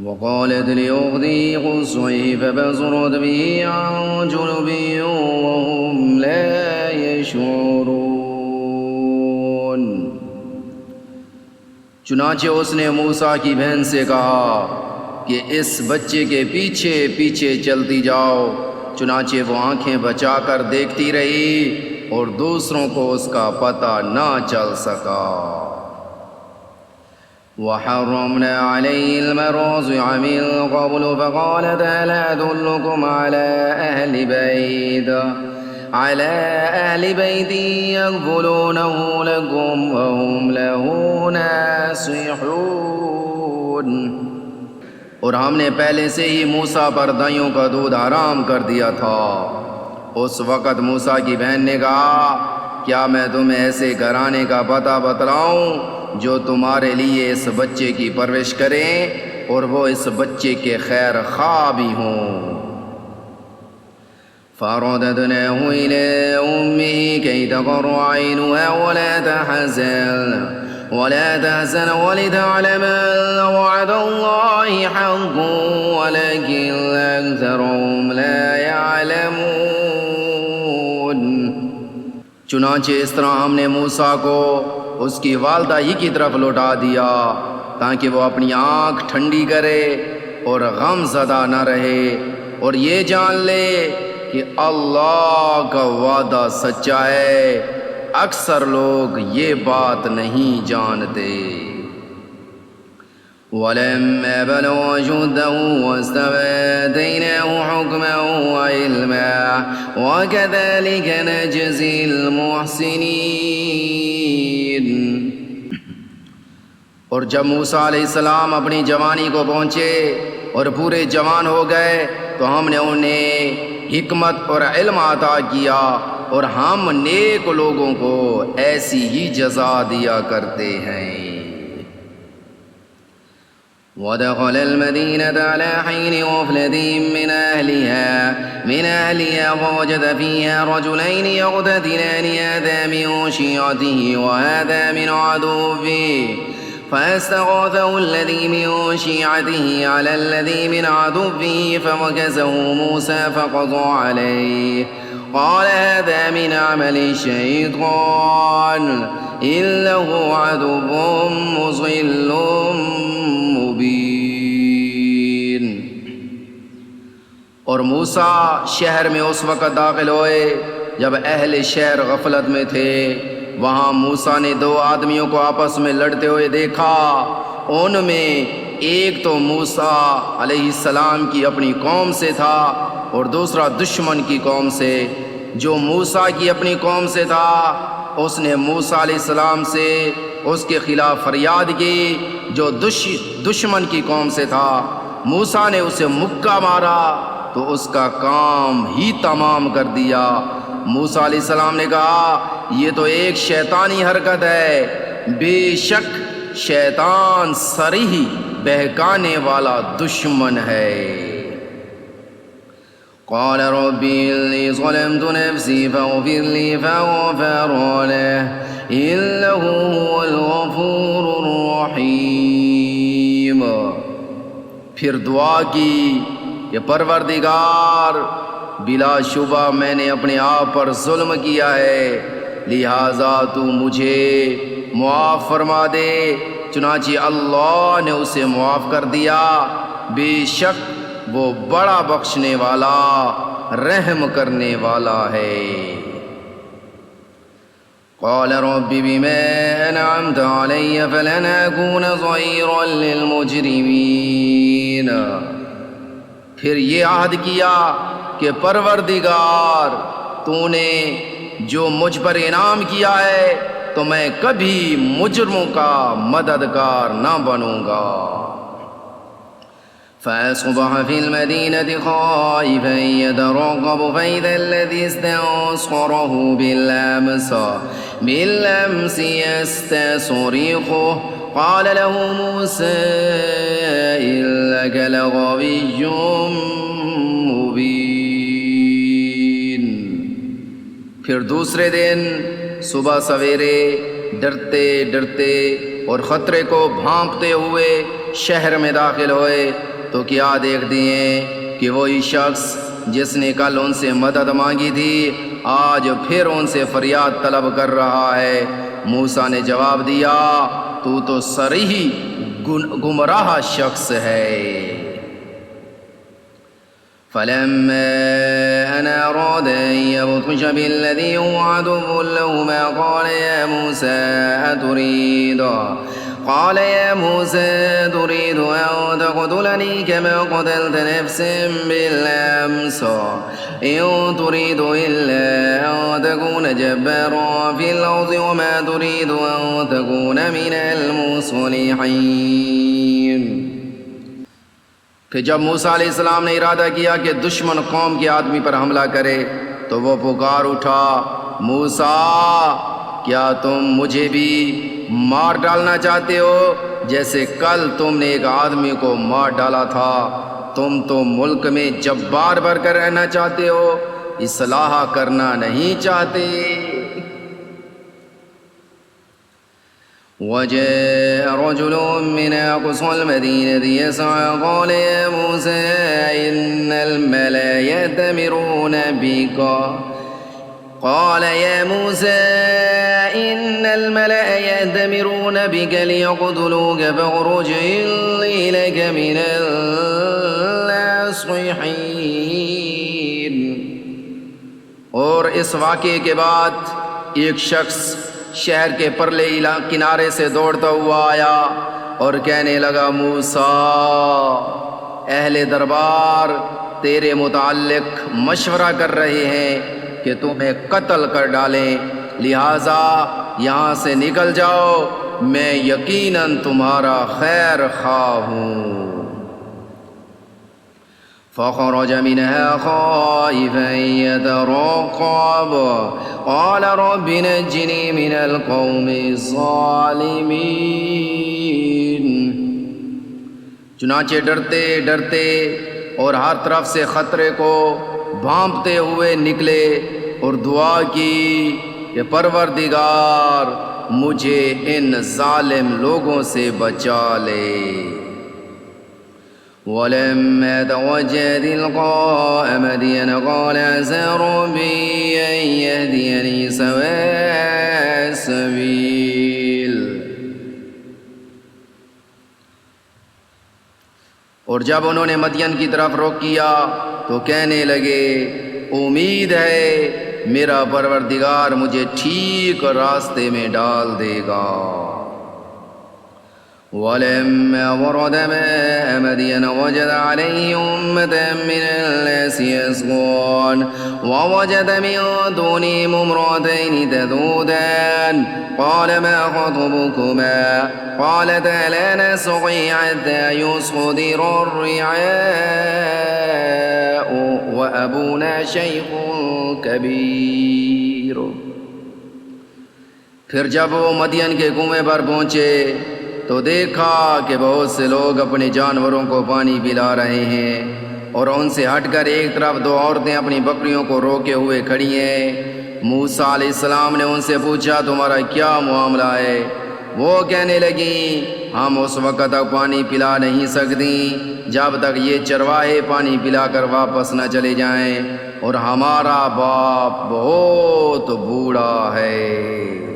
وقالت لأختي قصيه فبصرت به عن جنب وهم لا يشعرون۔ چنانچہ اس نے موسیٰ کی بہن سے کہا کہ اس بچے کے پیچھے پیچھے چلتی جاؤ۔ چنانچہ وہ آنکھیں بچا کر دیکھتی رہی اور دوسروں کو اس کا پتہ نہ چل سکا۔ وحرمنا عليه المراضع من قبل فقالت هل أدلكم على أهل بيت يكفلونه لكم وهم له ناصحون۔ اور ہم نے پہلے سے ہی موسیٰ پر دائیوں کا دودھ حرام کر دیا تھا۔ اس وقت موسیٰ کی بہن نے کہا کیا میں تمہیں ایسے گھرانے کا پتہ بتلاؤں جو تمہارے لیے اس بچے کی پرورش کریں اور وہ اس بچے کے خیر خواہ بھی ہوں۔ فَرَدَدْنَاهُ إِلَىٰ أُمِّهِ كَيْ تَقَرَّ عَيْنُهَا وَلَا تَحْزَنَ وَلِتَعْلَمَ أَنَّ وَعْدَ اللَّهِ حَقٌّ وَلَٰكِنَّ أَكْثَرَهُمْ لَا يَعْلَمُونَ۔ چنانچہ اس طرح ہم نے موسیٰ کو اس کی والدہ ہی کی طرف لوٹا دیا تاکہ وہ اپنی آنکھ ٹھنڈی کرے اور غم زدہ نہ رہے اور یہ جان لے کہ اللہ کا وعدہ سچا ہے، اکثر لوگ یہ بات نہیں جانتے۔ وَلَمَّا بَلَغَ أَشُدَّهُ وَاسْتَوَىٰ آتَيْنَاهُ حُكْمًا وَعِلْمًا وَكَذَٰلِكَ نَجْزِي الْمُحْسِنِينَ۔ اور جب موسیٰ علیہ السلام اپنی جوانی کو پہنچے اور پورے جوان ہو گئے تو ہم نے انہیں حکمت اور علم عطا کیا اور ہم نیک لوگوں کو ایسی ہی جزا دیا کرتے ہیں۔ وَدَخَلَ الْمَدِينَةَ عَلَىٰ حِينِ غَفْلَةٍ مِّنْ أَهْلِهَا فَوَجَدَ فِيهَا رَجُلَيْنِ يَقْتَتِلَانِ هَٰذَا مِن شِيعَتِهِ وَهَٰذَا مِنْ عَدُوِّهِ فَاسْتَغَاثَهُ الَّذِي مِن شِيعَتِهِ عَلَى الَّذِي مِنْ عَدُوِّهِ فَوَكَزَهُ مُوسَىٰ فَقَضَىٰ عَلَيْهِ قَالَ هَٰذَا مِنْ عَمَلِ الشَّيْطَانِ إِنَّهُ عَدُوٌّ مُّضِلٌّ مبین۔ اور موسیٰ شہر میں اس وقت داخل ہوئے جب اہل شہر غفلت میں تھے۔ وہاں موسیٰ نے دو آدمیوں کو آپس میں لڑتے ہوئے دیکھا۔ ان میں ایک تو موسیٰ علیہ السلام کی اپنی قوم سے تھا اور دوسرا دشمن کی قوم سے۔ جو موسیٰ کی اپنی قوم سے تھا اس نے موسیٰ علیہ السلام سے اس کے خلاف فریاد کی۔ جو دشمن کی قوم سے تھا موسیٰ نے اسے مکہ مارا تو اس کا کام ہی تمام کر دیا۔ موسیٰ علیہ السلام نے کہا یہ تو ایک شیطانی حرکت ہے، بے شک شیطان صریح بہکانے والا دشمن ہے۔ قال رب إني ظلمت نفسي فاغفر لي فغفر له إنه هو الغفور الرحيم۔ پھر دعا کی کہ پروردگار بلا شبہ میں نے اپنے آپ پر ظلم کیا ہے، لہٰذا تو مجھے معاف فرما دے۔ چنانچہ اللہ نے اسے معاف کر دیا، بے شک وہ بڑا بخشنے والا رحم کرنے والا ہے۔ قال رب بما أنعمت علي فلن أكون ظهيرا للمجرمين۔ پھر یہ عہد کیا کہ پروردگار تو نے جو مجھ پر انعام کیا ہے تو میں کبھی مجرموں کا مددگار نہ بنوں گا۔ فأصبح في المدينة خائفا يترقب فإذا الذي استنصره بالأمس يستصرخه قال له موسى إنك لغوي مبين۔ پھر دوسرے دن صبح سویرے ڈرتے ڈرتے اور خطرے کو بھانپتے ہوئے شہر میں داخل ہوئے تو کیا دیکھ دیے کہ وہی شخص جس نے کل ان سے مدد مانگی تھی آج پھر ان سے فریاد طلب کر رہا ہے۔ موسیٰ نے جواب دیا تو صریح گمراہ شخص ہے۔ فلما أن أراد أن يبطش بالذي هو عدو لهما قال يا موسى تريد أن تقتلني كما قتلت نفسا بالأمس إن تريد إلا أن تكون جبارا في الأرض وما تريد أن تكون من المصلحين۔ پھر جب موسیٰ علیہ السلام نے ارادہ کیا کہ دشمن قوم کے آدمی پر حملہ کرے تو وہ پکار اٹھا، موسیٰ کیا تم مجھے بھی مار ڈالنا چاہتے ہو جیسے کل تم نے ایک آدمی کو مار ڈالا تھا؟ تم تو ملک میں جبار بن کر رہنا چاہتے ہو، اصلاح کرنا نہیں چاہتے۔ وجاء رجل من أقصى المدينة يسعى قال يا موسى إن الملأ يأتمرون بك ليقتلوك فاخرج إني لك من الناصحين۔ اور اس واقعے کے بعد ایک شخص شہر کے پرلے کنارے سے دوڑتا ہوا آیا اور کہنے لگا، موسیٰ اہل دربار تیرے متعلق مشورہ کر رہے ہیں کہ تمہیں قتل کر ڈالیں، لہٰذا یہاں سے نکل جاؤ، میں یقیناً تمہارا خیر خواہ ہوں۔ فخرج منها خائفا يترقب قال رب نجني من القوم الظالمين۔ چنانچہ ڈرتے ڈرتے اور ہر طرف سے خطرے کو بھانپتے ہوئے نکلے اور دعا کی کہ پروردگار مجھے ان ظالم لوگوں سے بچا لے۔ ولما توجه تلقاء مدين قال عسى ربي أن يهديني سواء السبيل۔ اور جب انہوں نے مدین کی طرف رخ کیا تو کہنے لگے، امید ہے میرا پروردگار مجھے ٹھیک راستے میں ڈال دے گا۔ ولما ورد ماء مدين وجد عليه أمة من الناس يسقون ووجد من دونهم امرأتين تذودان قال ما خطبكما قالتا لا نسقي حتى يصدر الرعاء وأبونا شيخ كبير۔ پھر جب وہ مدین کے کنویں پر پہنچے تو دیکھا کہ بہت سے لوگ اپنے جانوروں کو پانی پلا رہے ہیں اور ان سے ہٹ کر ایک طرف دو عورتیں اپنی بکریوں کو روکے ہوئے کھڑی ہیں۔ موسیٰ علیہ السلام نے ان سے پوچھا، تمہارا کیا معاملہ ہے؟ وہ کہنے لگیں، ہم اس وقت تک پانی پلا نہیں سکتی جب تک یہ چرواہے پانی پلا کر واپس نہ چلے جائیں، اور ہمارا باپ بہت بوڑھا ہے۔